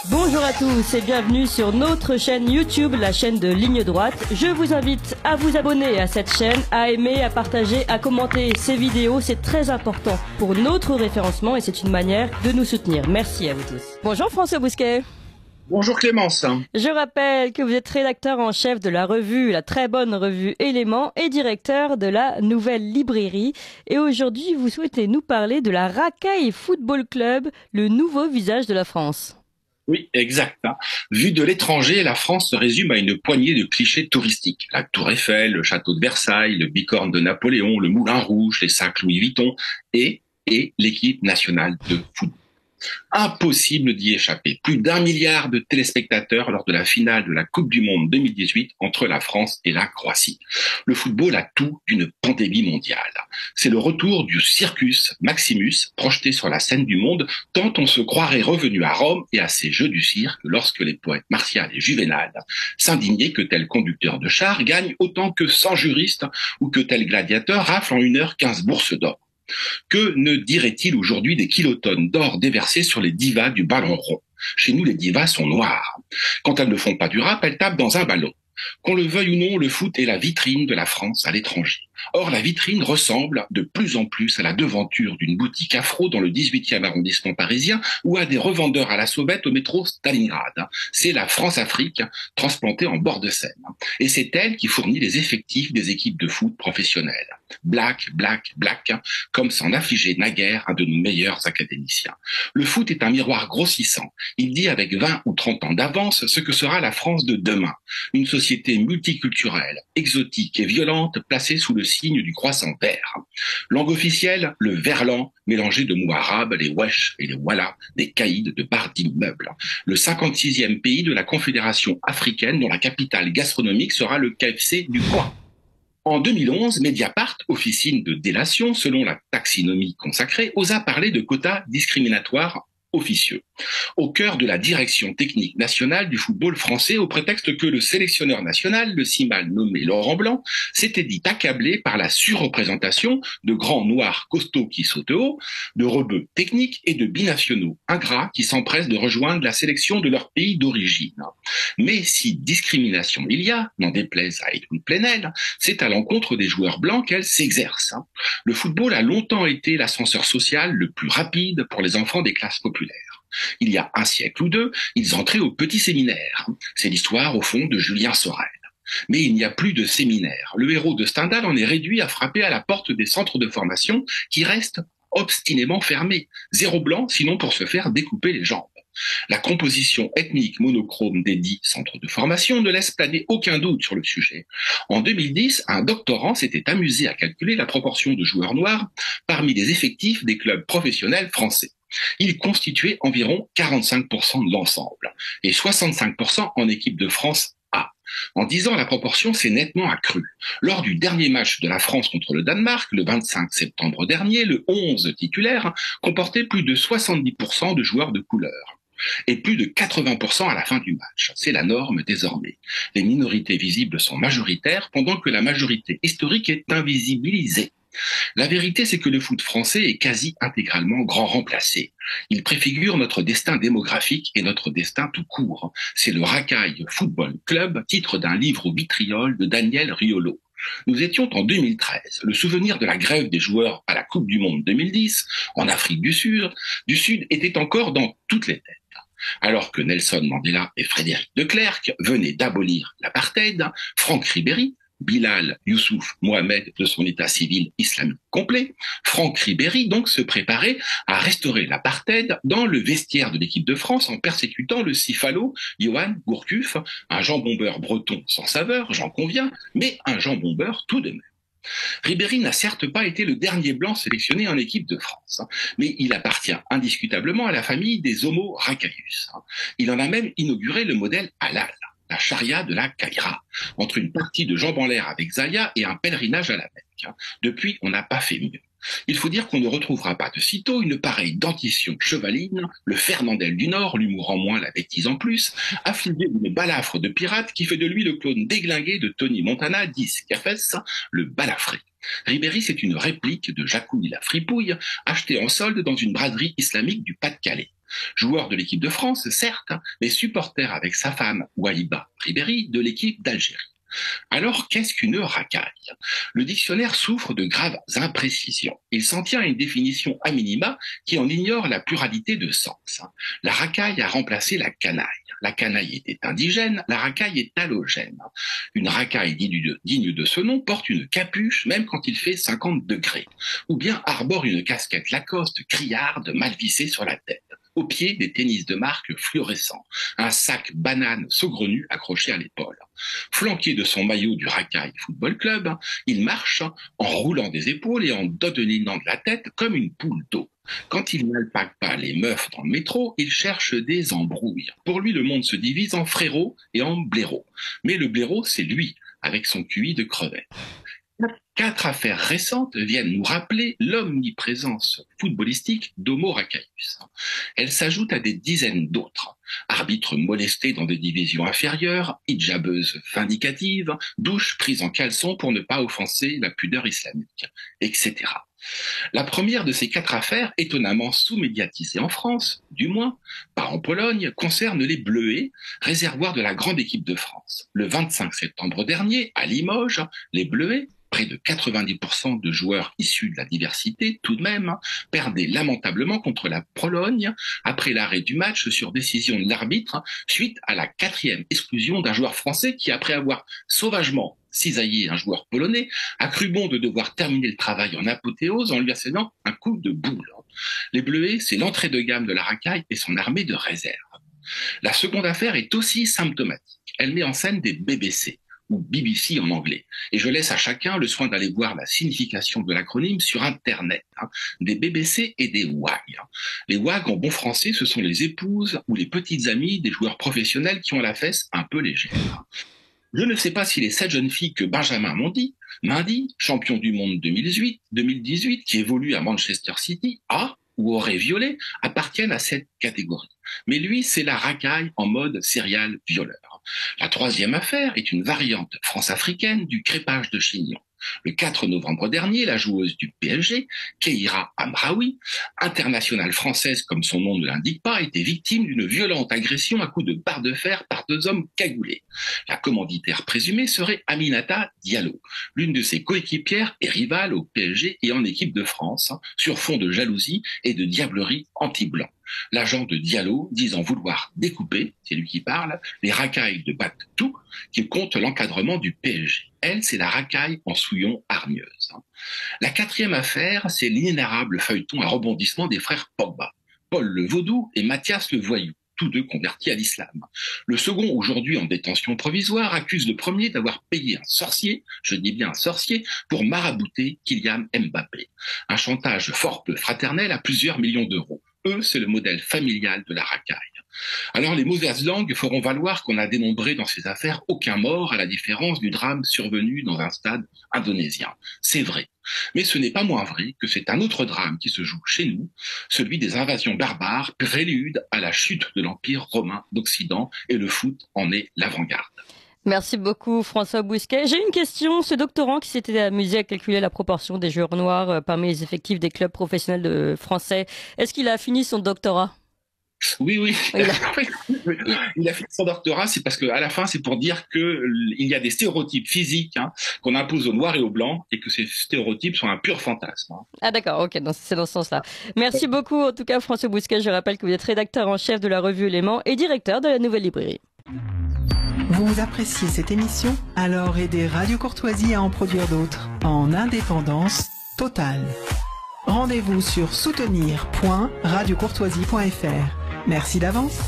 Bonjour à tous et bienvenue sur notre chaîne YouTube, la chaîne de Ligne Droite. Je vous invite à vous abonner à cette chaîne, à aimer, à partager, à commenter ces vidéos. C'est très important pour notre référencement et c'est une manière de nous soutenir. Merci à vous tous. Bonjour François Bousquet. Bonjour Clémence. Je rappelle que vous êtes rédacteur en chef de la revue, la très bonne revue Éléments et directeur de la Nouvelle Librairie. Et aujourd'hui, vous souhaitez nous parler de la Racaille Football Club, le nouveau visage de la France. Oui, exact. Vu de l'étranger, la France se résume à une poignée de clichés touristiques. La Tour Eiffel, le château de Versailles, le bicorne de Napoléon, le Moulin Rouge, les sacs Louis Vuitton et l'équipe nationale de football. Impossible d'y échapper. Plus d'1 milliard de téléspectateurs lors de la finale de la Coupe du Monde 2018 entre la France et la Croatie. Le football a tout d'une pandémie mondiale. C'est le retour du circus Maximus projeté sur la scène du monde, tant on se croirait revenu à Rome et à ses jeux du cirque lorsque les poètes Martial et Juvénal s'indignaient que tel conducteur de char gagne autant que 100 juristes ou que tel gladiateur rafle en 1 heure 15 bourses d'or. Que ne dirait-il aujourd'hui des kilotonnes d'or déversées sur les divas du ballon rond? Chez nous, les divas sont noires. Quand elles ne font pas du rap, elles tapent dans un ballon. Qu'on le veuille ou non, le foot est la vitrine de la France à l'étranger. Or, la vitrine ressemble de plus en plus à la devanture d'une boutique afro dans le 18e arrondissement parisien ou à des revendeurs à la sauvette au métro Stalingrad. C'est la France-Afrique transplantée en bord de Seine. Et c'est elle qui fournit les effectifs des équipes de foot professionnelles. Black, black, black, comme s'en affligeait naguère un de nos meilleurs académiciens. Le foot est un miroir grossissant. Il dit avec 20 ou 30 ans d'avance ce que sera la France de demain. Une société multiculturelle, exotique et violente, placée sous le signe du croissant vert. Langue officielle, le verlan, mélangé de mots arabes, les wesh et les walla, des caïds de barres d'immeubles. Le 56e pays de la Confédération africaine dont la capitale gastronomique sera le KFC du coin. En 2011, Mediapart, officine de délation selon la taxinomie consacrée, osa parler de quotas discriminatoires officieux, au cœur de la direction technique nationale du football français, au prétexte que le sélectionneur national, le si mal nommé Laurent Blanc, s'était dit accablé par la surreprésentation de grands noirs costauds qui sautent haut, de rebeux techniques et de binationaux ingrats qui s'empressent de rejoindre la sélection de leur pays d'origine. Mais si discrimination il y a, n'en déplaise à Edwin Plenel, c'est à l'encontre des joueurs blancs qu'elle s'exerce. Le football a longtemps été l'ascenseur social le plus rapide pour les enfants des classes populaires. Il y a 1 siècle ou 2, ils entraient au petit séminaire. C'est l'histoire, au fond, de Julien Sorel. Mais il n'y a plus de séminaire. Le héros de Stendhal en est réduit à frapper à la porte des centres de formation qui restent obstinément fermés. 0 blanc, sinon pour se faire découper les jambes. La composition ethnique monochrome des dits centres de formation ne laisse planer aucun doute sur le sujet. En 2010, un doctorant s'était amusé à calculer la proportion de joueurs noirs parmi les effectifs des clubs professionnels français. Il constituait environ 45% de l'ensemble et 65% en équipe de France A. En 10 ans, la proportion s'est nettement accrue. Lors du dernier match de la France contre le Danemark, le 25 septembre dernier, le 11 titulaire comportait plus de 70% de joueurs de couleur. Et plus de 80% à la fin du match. C'est la norme désormais. Les minorités visibles sont majoritaires pendant que la majorité historique est invisibilisée. La vérité, c'est que le foot français est quasi intégralement grand remplacé. Il préfigure notre destin démographique et notre destin tout court. C'est le Racaille Football Club, titre d'un livre au vitriol de Daniel Riolo. Nous étions en 2013. Le souvenir de la grève des joueurs à la Coupe du Monde 2010, en Afrique du Sud, était encore dans toutes les têtes. Alors que Nelson Mandela et Frédéric de Klerk venaient d'abolir l'apartheid, Franck Ribéry, Bilal Youssouf Mohamed de son état civil islamique complet, Franck Ribéry donc se préparait à restaurer l'apartheid dans le vestiaire de l'équipe de France en persécutant le cifalo Johan Gourcuff, un jambon-beurre breton sans saveur, j'en conviens, mais un jambon-beurre tout de même. Ribéry n'a certes pas été le dernier blanc sélectionné en équipe de France, mais il appartient indiscutablement à la famille des Homo Racaillus. Il en a même inauguré le modèle halal, la charia de la Caïra, entre une partie de jambes en l'air avec Zaya et un pèlerinage à la Mecque. Depuis, on n'a pas fait mieux. Il faut dire qu'on ne retrouvera pas de sitôt une pareille dentition chevaline, le Fernandel du Nord, l'humour en moins, la bêtise en plus, affligé d'une balafre de pirate qui fait de lui le clone déglingué de Tony Montana, dit Scarface, le balafré. Ribéry, c'est une réplique de Jacouille la fripouille, achetée en solde dans une braderie islamique du Pas-de-Calais. Joueur de l'équipe de France, certes, mais supporter avec sa femme, Waliba Ribéry, de l'équipe d'Algérie. Alors, qu'est-ce qu'une racaille? Le dictionnaire souffre de graves imprécisions. Il s'en tient à une définition à minima qui en ignore la pluralité de sens. La racaille a remplacé la canaille. La canaille était indigène, la racaille est halogène. Une racaille digne de ce nom porte une capuche même quand il fait 50 degrés, ou bien arbore une casquette Lacoste criarde mal vissée sur la tête. Au pied, des tennis de marque fluorescents, un sac banane saugrenu accroché à l'épaule. Flanqué de son maillot du Racaille Football Club, il marche en roulant des épaules et en dodelinant de la tête comme une poule d'eau. Quand il n'alpague pas les meufs dans le métro, il cherche des embrouilles. Pour lui, le monde se divise en frérots et en blaireaux. Mais le blaireau, c'est lui, avec son QI de crevette. 4 affaires récentes viennent nous rappeler l'omniprésence footballistique d'Homo Racaillus. Elles s'ajoutent à des dizaines d'autres. Arbitres molestés dans des divisions inférieures, hijabeuses vindicatives, douches prises en caleçon pour ne pas offenser la pudeur islamique, etc. La première de ces 4 affaires, étonnamment sous-médiatisée en France, du moins, pas en Pologne, concerne les Bleuets, réservoir de la grande équipe de France. Le 25 septembre dernier, à Limoges, les Bleuets, près de 90% de joueurs issus de la diversité, tout de même, perdaient lamentablement contre la Pologne après l'arrêt du match sur décision de l'arbitre suite à la 4e exclusion d'un joueur français qui, après avoir sauvagement cisaillé un joueur polonais, a cru bon de devoir terminer le travail en apothéose en lui assénant un coup de boule. Les Bleuets, c'est l'entrée de gamme de la racaille et son armée de réserve. La seconde affaire est aussi symptomatique. Elle met en scène des BBC, ou BBC en anglais. Et je laisse à chacun le soin d'aller voir la signification de l'acronyme sur Internet. Des BBC et des WAG. Les WAG, en bon français, ce sont les épouses ou les petites amies des joueurs professionnels qui ont la fesse un peu légère. Je ne sais pas si les 7 jeunes filles que Benjamin Mendy, champion du monde 2018, qui évolue à Manchester City, ou aurait violé, appartiennent à cette catégorie. Mais lui, c'est la racaille en mode serial violeur. La 3e affaire est une variante france-africaine du crépage de chignon. Le 4 novembre dernier, la joueuse du PSG, Keira Amraoui, internationale française comme son nom ne l'indique pas, était victime d'une violente agression à coups de barre de fer par 2 hommes cagoulés. La commanditaire présumée serait Aminata Diallo, l'une de ses coéquipières et rivales au PSG et en équipe de France, sur fond de jalousie et de diablerie anti-blanc. L'agent de Diallo disant vouloir découper, c'est lui qui parle, les racailles de Bactou qui comptent l'encadrement du PSG. Elle, c'est la racaille en souillon hargneuse. La 4e affaire, c'est l'inénarrable feuilleton à rebondissement des frères Pogba, Paul le Vaudou et Mathias le Voyou, tous 2 convertis à l'islam. Le second, aujourd'hui en détention provisoire, accuse le premier d'avoir payé un sorcier, je dis bien un sorcier, pour marabouter Kylian Mbappé. Un chantage fort peu fraternel à plusieurs millions d'euros. Eux, c'est le modèle familial de la racaille. Alors les mauvaises langues feront valoir qu'on a dénombré dans ces affaires aucun mort, à la différence du drame survenu dans un stade indonésien. C'est vrai. Mais ce n'est pas moins vrai que c'est un autre drame qui se joue chez nous, celui des invasions barbares, prélude à la chute de l'Empire romain d'Occident, et le foot en est l'avant-garde. Merci beaucoup François Bousquet. J'ai une question. Ce doctorant qui s'était amusé à calculer la proportion des joueurs noirs parmi les effectifs des clubs professionnels de français, est-ce qu'il a fini son doctorat? Oui. Il a fait son doctorat, c'est parce qu'à la fin, c'est pour dire qu'il y a des stéréotypes physiques qu'on impose aux noirs et aux blancs et que ces stéréotypes sont un pur fantasme. Ah d'accord, ok, c'est dans ce sens-là. Merci beaucoup en tout cas François Bousquet. Je rappelle que vous êtes rédacteur en chef de la revue Éléments et directeur de la Nouvelle Librairie. Vous appréciez cette émission? Alors aidez Radio Courtoisie à en produire d'autres en indépendance totale. Rendez-vous sur soutenir.radiocourtoisie.fr. Merci d'avance.